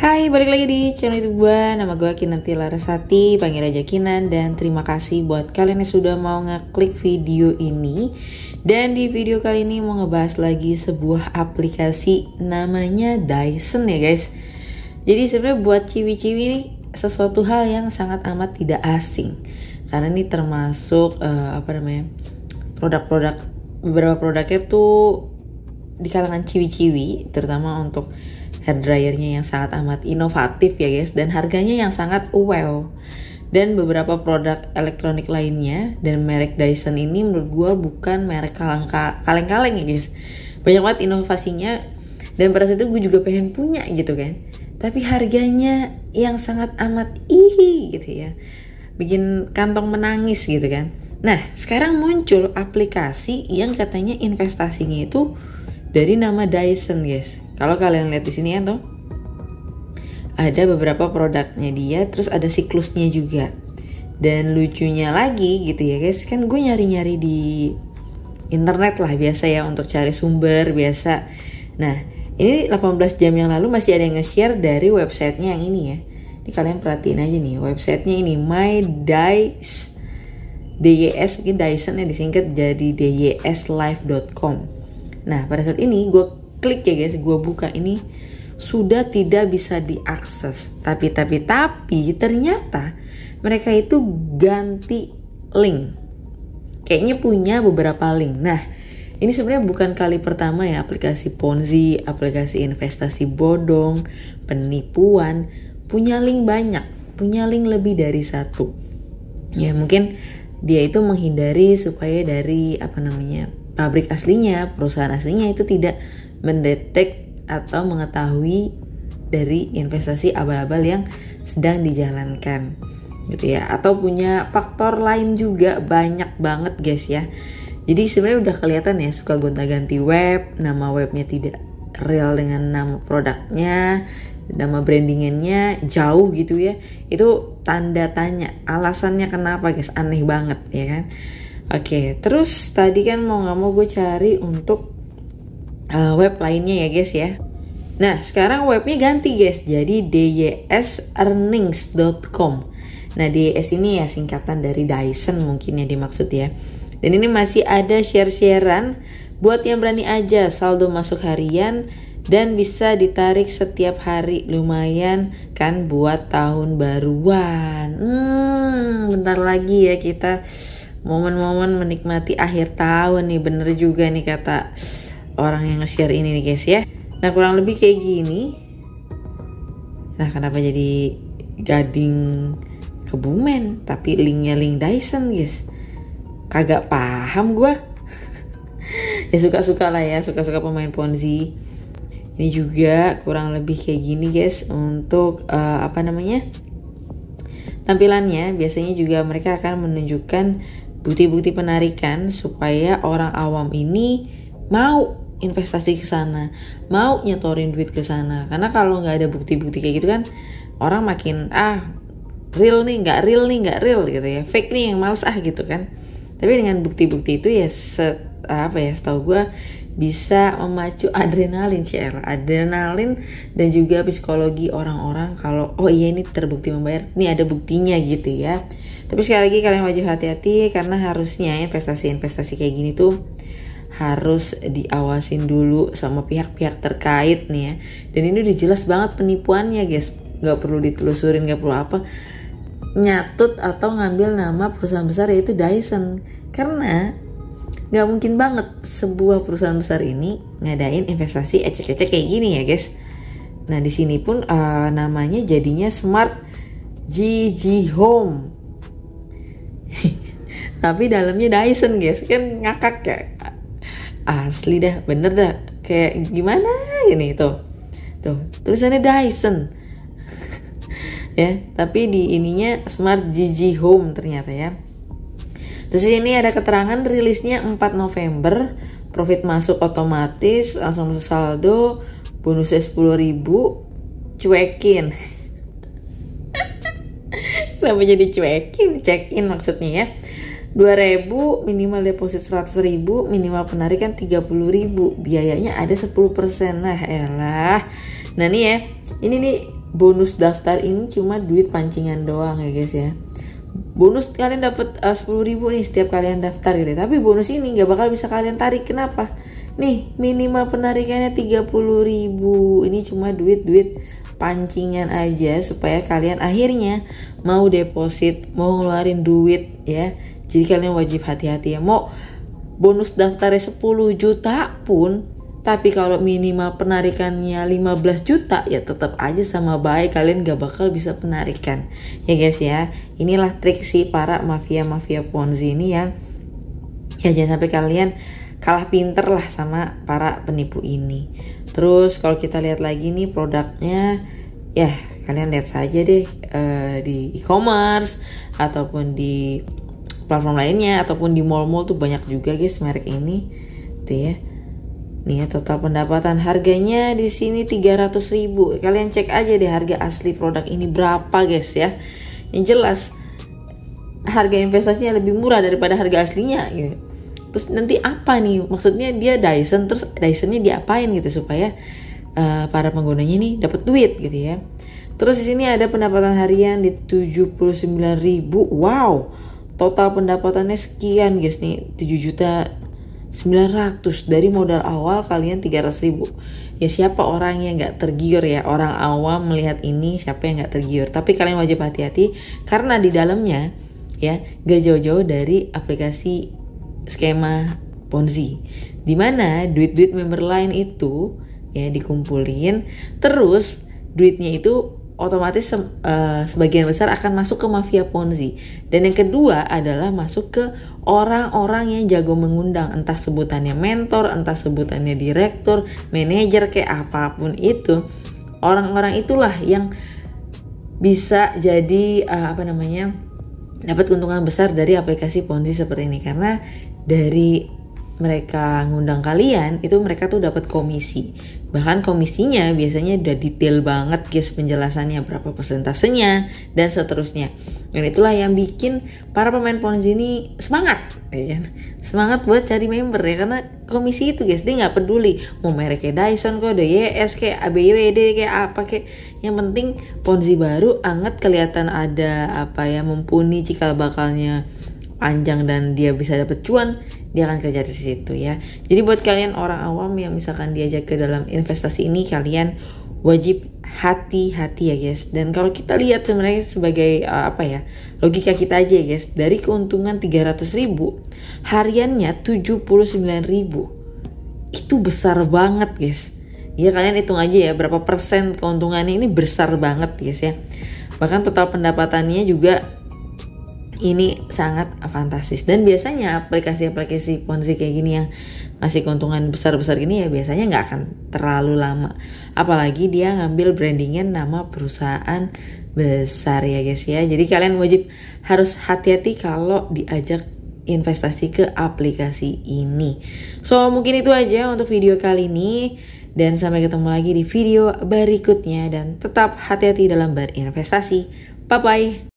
Hai, balik lagi di channel YouTube gue. Nama gue Kinanti Larasati, panggil aja Kinan. Dan terima kasih buat kalian yang sudah mau ngeklik video ini. Dan di video kali ini mau ngebahas lagi sebuah aplikasi namanya Dyson ya guys. Jadi sebenarnya buat ciwi-ciwi ini sesuatu hal yang sangat amat tidak asing. Karena ini termasuk produk-produk, beberapa produknya tuh di kalangan ciwi-ciwi, terutama untuk hair dryernya yang sangat amat inovatif ya guys, dan harganya yang sangat wow. Dan beberapa produk elektronik lainnya, dan merek Dyson ini menurut gue bukan merek kaleng-kaleng ya guys. Banyak banget inovasinya, dan pada saat itu gue juga pengen punya gitu kan. Tapi harganya yang sangat amat gitu ya, bikin kantong menangis gitu kan. Nah sekarang muncul aplikasi yang katanya investasinya itu dari nama Dyson guys. Kalau kalian lihat di sini ya tuh, ada beberapa produknya dia, terus ada siklusnya juga. Dan lucunya lagi gitu ya guys, kan gue nyari-nyari di internet lah biasa ya untuk cari sumber biasa. Nah ini 18 jam yang lalu masih ada yang nge-share dari websitenya yang ini ya. Ini kalian perhatiin aja nih, websitenya ini MyDys, DYS, mungkin Dyson ya disingkat jadi dyslife.com. Nah pada saat ini gue klik ya guys, gue buka, ini sudah tidak bisa diakses. Tapi ternyata mereka itu ganti link. Kayaknya punya beberapa link. Nah ini sebenarnya bukan kali pertama ya aplikasi Ponzi, aplikasi investasi bodong, penipuan punya link banyak, punya link lebih dari satu. Ya mungkin dia itu menghindari supaya dari pabrik aslinya, perusahaan aslinya itu tidak mendetek atau mengetahui dari investasi abal-abal yang sedang dijalankan gitu ya, atau punya faktor lain juga banyak banget guys ya. Jadi sebenarnya udah kelihatan ya, suka gonta-ganti web, nama webnya tidak real dengan nama produknya, nama brandingannya jauh gitu ya. Itu tanda tanya, alasannya kenapa guys, aneh banget ya kan. Oke, terus tadi kan mau nggak mau gue cari untuk web lainnya ya guys ya. Nah sekarang webnya ganti guys, jadi dyearnings.com. Nah DYS ini ya singkatan dari Dyson mungkin ya dimaksud ya. Dan ini masih ada share-sharean buat yang berani aja, saldo masuk harian dan bisa ditarik setiap hari. Lumayan kan buat tahun baruan. Bentar lagi ya kita momen-momen menikmati akhir tahun nih. Bener juga nih kata orang yang nge-share ini nih guys ya. Nah kurang lebih kayak gini. Nah kenapa jadi Gading Kebumen tapi linknya link Dyson guys? Kagak paham gue. Ya suka-suka lah ya, suka-suka pemain Ponzi. Ini juga kurang lebih kayak gini guys. Untuk tampilannya biasanya juga mereka akan menunjukkan bukti-bukti penarikan supaya orang awam ini mau investasi ke sana, mau nyetorin duit ke sana. Karena kalau nggak ada bukti-bukti kayak gitu kan, orang makin real nih, nggak real gitu ya, fake nih yang males gitu kan. Tapi dengan bukti-bukti itu ya setahu gue bisa memacu adrenalin dan juga psikologi orang-orang kalau oh iya ini terbukti membayar, ini ada buktinya gitu ya. Tapi sekali lagi kalian wajib hati-hati karena harusnya investasi kayak gini tuh harus diawasin dulu sama pihak-pihak terkait nih ya. Dan ini udah jelas banget penipuannya guys, nggak perlu ditelusurin, nggak perlu nyatut atau ngambil nama perusahaan besar yaitu Dyson, karena nggak mungkin banget sebuah perusahaan besar ini ngadain investasi ecek-ecek kayak gini ya guys. Nah di sini pun namanya jadinya Smart GG Home tapi dalamnya Dyson guys, kan ngakak ya. Asli dah, bener dah, kayak gimana ini tuh tulisannya Dyson ya, tapi di ininya Smart GG Home ternyata ya. Terus ini ada keterangan rilisnya 4 November, profit masuk otomatis, langsung masuk saldo, bonusnya 10.000, cuekin. Kenapa jadi cuekin? Check-in maksudnya ya. 2.000, minimal deposit 100.000, minimal penarikan 30.000, biayanya ada 10%. Nah elah. Nah nih ya, ini nih bonus daftar ini cuma duit pancingan doang ya guys ya. Bonus kalian dapat 10.000 nih setiap kalian daftar gitu. Tapi bonus ini nggak bakal bisa kalian tarik. Kenapa? Nih minimal penarikannya 30.000. Ini cuma duit pancingan aja supaya kalian akhirnya mau deposit, mau ngeluarin duit ya. Jadi kalian wajib hati-hati ya. Mau bonus daftarnya 10 juta pun, tapi kalau minimal penarikannya 15 juta ya tetap aja sama baik kalian gak bakal bisa penarikan. Ya guys ya, inilah trik si para mafia Ponzi ini ya jangan sampai kalian kalah pinter lah sama para penipu ini. Terus kalau kita lihat lagi nih produknya, ya kalian lihat saja deh di e-commerce ataupun di platform lainnya ataupun di mall-mall tuh banyak juga guys merek ini tuh ya. Nih ya, total pendapatan harganya di sini 300.000. Kalian cek aja deh harga asli produk ini berapa guys ya. Yang jelas harga investasinya lebih murah daripada harga aslinya gitu. Terus nanti apa nih? Maksudnya dia Dyson, terus Dysonnya diapain gitu supaya para penggunanya nih dapat duit gitu ya. Terus di sini ada pendapatan harian di 79.000. Wow. Total pendapatannya sekian guys nih, 7.900.000 dari modal awal kalian 300.000. Ya siapa orang yang nggak tergiur ya, orang awam melihat ini siapa yang nggak tergiur. Tapi kalian wajib hati-hati karena di dalamnya ya gak jauh-jauh dari aplikasi skema Ponzi, dimana duit-duit member lain itu ya dikumpulin, terus duitnya itu otomatis sebagian besar akan masuk ke mafia Ponzi. Dan yang kedua adalah masuk ke orang-orang yang jago mengundang, entah sebutannya mentor, entah sebutannya direktur, manajer, kayak apapun itu. Orang-orang itulah yang bisa jadi dapat keuntungan besar dari aplikasi Ponzi seperti ini. Karena dari mereka ngundang kalian itu mereka tuh dapat komisi, bahkan komisinya biasanya udah detail banget guys penjelasannya, berapa persentasenya dan seterusnya. Dan itulah yang bikin para pemain Ponzi ini semangat ya kan? Semangat buat cari member ya, karena komisi itu guys, dia nggak peduli mau merek kayak Dyson kok, DYS kayak ABWD kayak apa kayak, yang penting Ponzi baru anget, kelihatan ada mumpuni cikal bakalnya panjang dan dia bisa dapat cuan, dia akan kerja di situ ya. Jadi buat kalian orang awam yang misalkan diajak ke dalam investasi ini, kalian wajib hati-hati ya guys. Dan kalau kita lihat sebenarnya sebagai logika kita aja ya guys, dari keuntungan 300.000 hariannya 79.000, itu besar banget guys. Ya kalian hitung aja ya berapa persen keuntungannya, ini besar banget guys ya. Bahkan total pendapatannya juga ini sangat fantastis. Dan biasanya aplikasi-aplikasi Ponzi kayak gini yang ngasih keuntungan besar-besar gini ya biasanya nggak akan terlalu lama. Apalagi dia ngambil brandingnya nama perusahaan besar ya guys ya. Jadi kalian wajib harus hati-hati kalau diajak investasi ke aplikasi ini. So mungkin itu aja untuk video kali ini. Dan sampai ketemu lagi di video berikutnya. Dan tetap hati-hati dalam berinvestasi. Bye-bye.